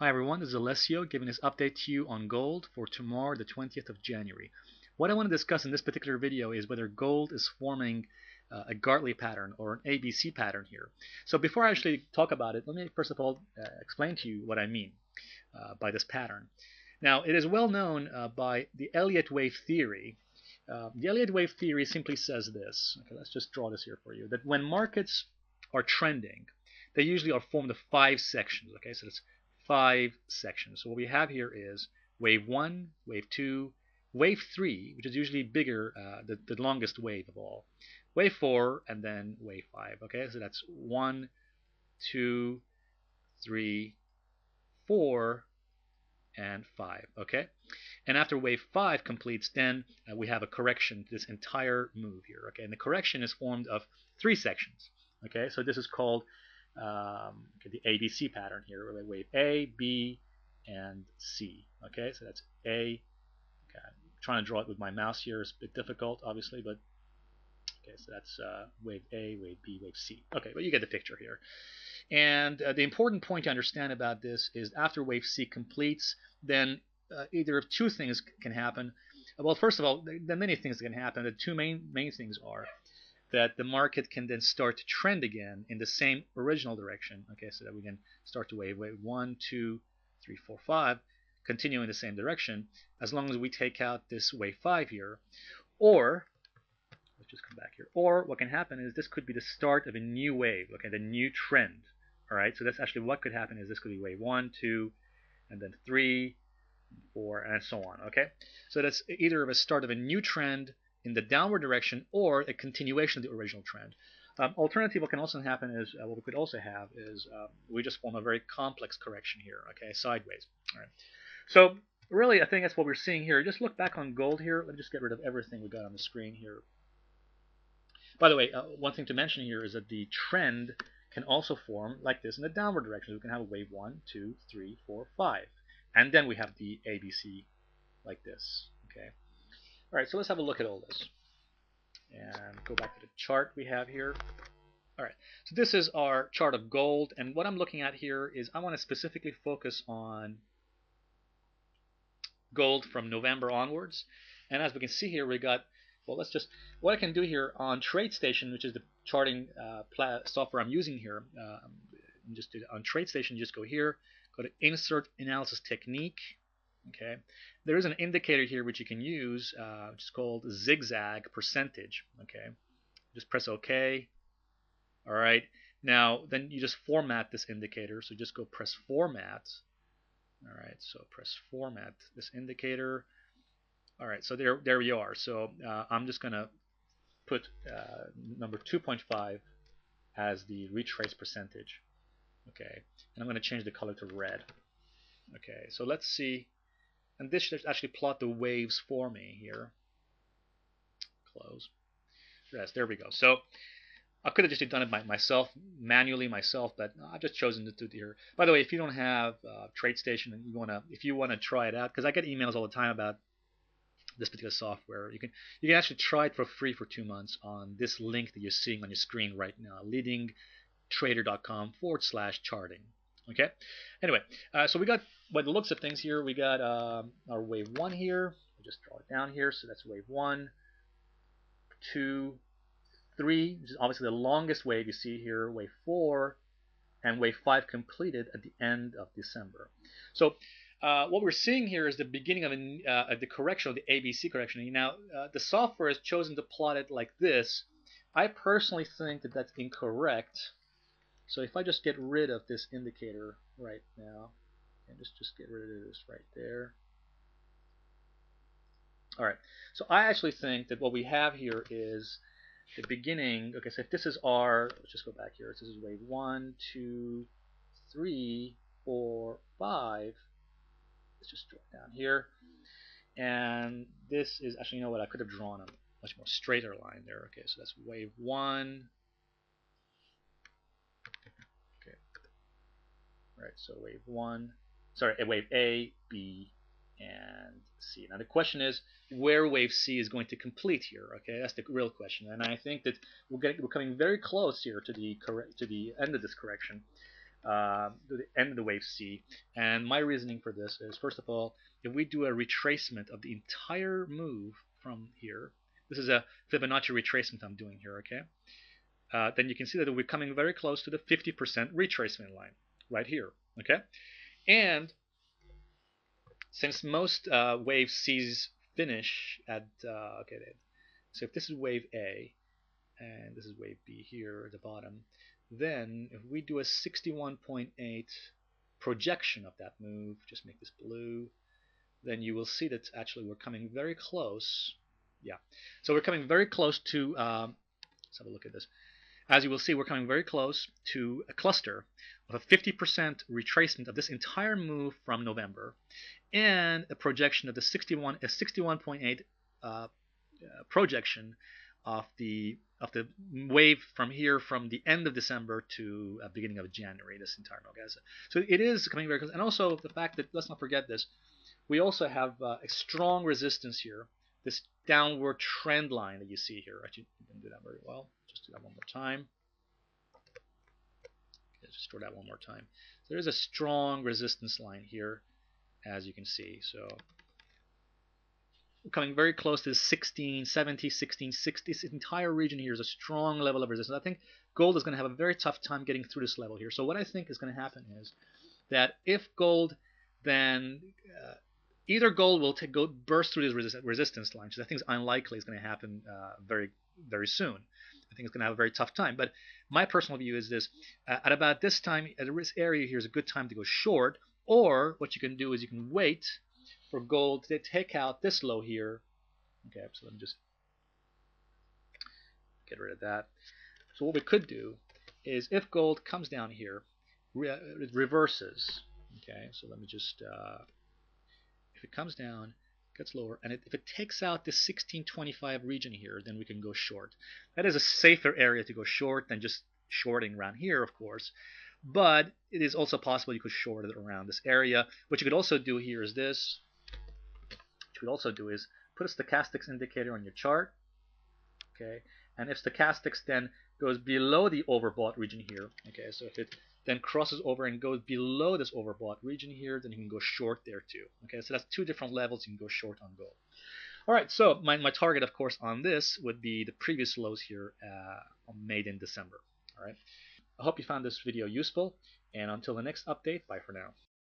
Hi everyone, this is Alessio giving this update to you on gold for tomorrow, the 20th of January. What I want to discuss in this particular video is whether gold is forming a Gartley pattern or an ABC pattern here. So before I actually talk about it, let me first of all explain to you what I mean by this pattern. Now, it is well known by the Elliott wave theory. The Elliott wave theory simply says this. Okay, let's just draw this here for you. That when markets are trending, they usually are formed of 5 sections. Okay, so it's 5 sections. So what we have here is wave 1, wave 2, wave 3, which is usually bigger, the longest wave of all, wave 4, and then wave 5. Okay, so that's 1, 2, 3, 4, and 5. Okay, and after wave 5 completes, then we have a correction to this entire move here. Okay, and the correction is formed of 3 sections. Okay, so this is called the ABC pattern here, wave A, B, and C. Okay, so that's A. Okay, I'm trying to draw it with my mouse here. It's a bit difficult, obviously, but okay, so that's wave A, wave B, wave C. Okay, but you get the picture here. And the important point to understand about this is after wave C completes, then either of 2 things can happen. Well, first of all, there are many things that can happen. The 2 main things are that the market can then start to trend again in the same original direction. Okay, so that we can start to wave 1, 2, 3, 4, 5, continue in the same direction as long as we take out this wave 5 here. Or let's just come back here. Or what can happen is this could be the start of a new wave. Okay, the new trend. All right, so that's actually what could happen is this could be wave 1, 2, and then 3, 4, and so on. Okay, so that's either of a start of a new trend in the downward direction or a continuation of the original trend. Alternatively, what can also happen is what we could also have is we just form a very complex correction here. Okay, sideways. All right. So really, I think that's what we're seeing here. Just look back on gold here. Let me just get rid of everything we got on the screen here. By the way, one thing to mention here is that the trend can also form like this in the downward direction. We can have a wave 1, 2, 3, 4, 5. And then we have the ABC like this. Okay. All right, so let's have a look at all this. And go back to the chart we have here. All right, so this is our chart of gold. And what I'm looking at here is I want to specifically focus on gold from November onwards. And as we can see here, we got, well, let's just, what I can do here on TradeStation, which is the charting software I'm using here, just do, on TradeStation, just go here, go to Insert Analysis Technique. Okay, there is an indicator here which you can use, which is called zigzag percentage. Okay, just press OK. All right, now then you just format this indicator. So just go press Format. All right, so press Format this indicator. All right, so there we are. So I'm just gonna put number 2.5 as the retrace percentage. Okay, and I'm gonna change the color to red. Okay, so let's see. And this should actually plot the waves for me here. Close. Yes, there we go. So I could have just done it manually myself, but I've just chosen to do it here. By the way, if you don't have TradeStation and if you wanna try it out, because I get emails all the time about this particular software, you can actually try it for free for 2 months on this link that you're seeing on your screen right now, leadingtrader.com/charting. Okay. Anyway, so we got, by the looks of things here, we got our wave 1 here. I'll just draw it down here. So that's wave 1, 2, 3, which is obviously the longest wave you see here, wave 4, and wave 5 completed at the end of December. So what we're seeing here is the beginning of the correction, of the ABC correction. Now, the software has chosen to plot it like this. I personally think that that's incorrect. So if I just get rid of this indicator right now, and just get rid of this right there. All right, so I actually think that what we have here is the beginning. Okay, so if this is our, let's just go back here. This is wave 1, 2, 3, 4, 5. Let's just draw it down here. And this is actually, you know what, I could have drawn a much more straighter line there. Okay, so that's wave 1. Right, so wave 1, sorry, wave A, B, and C. Now the question is where wave C is going to complete here. Okay, that's the real question, and I think that we're coming very close here to the end of this correction. to the end of the wave C. And my reasoning for this is, first of all, if we do a retracement of the entire move from here, this is a Fibonacci retracement I'm doing here, okay? Then you can see that we're coming very close to the 50% retracement line right here, okay? And since most wave C's finish at, okay, so if this is wave A, and this is wave B here at the bottom, then if we do a 61.8 projection of that move, just make this blue, then you will see that actually we're coming very close. Yeah, so we're coming very close to, let's have a look at this. As you will see, we're coming very close to a cluster of a 50% retracement of this entire move from November, and a projection of the 61.8 projection of the wave from here from the end of December to beginning of January, this entire move, guys. So it is coming very close, and also the fact that, let's not forget this, we also have a strong resistance here, this downward trend line that you see here. Actually, you didn't do that very well. Just do that one more time. Okay, just do that one more time. So there is a strong resistance line here, as you can see. So we're coming very close to 1670, 1660. This entire region here is a strong level of resistance. I think gold is going to have a very tough time getting through this level here. So what I think is going to happen is that if gold then either gold will burst through this resistance line, which I think is unlikely is going to happen very soon. I think it's going to have a very tough time. But my personal view is this: at about this time, at this area here is a good time to go short. Or what you can do is you can wait for gold to take out this low here. Okay, so let me just get rid of that. So what we could do is, if gold comes down here, it reverses. Okay, so let me just if it comes down, gets lower, and if it takes out this 1625 region here, then we can go short. That is a safer area to go short than just shorting around here, of course. But it is also possible you could short it around this area. What you could also do here is this. What you could also do is put a stochastics indicator on your chart. Okay, and if stochastics then goes below the overbought region here, okay, so if it then crosses over and goes below this overbought region here, then you can go short there too. Okay, so that's two different levels you can go short on gold. All right, so my target, of course, on this would be the previous lows here made in December. All right, I hope you found this video useful, and until the next update, bye for now.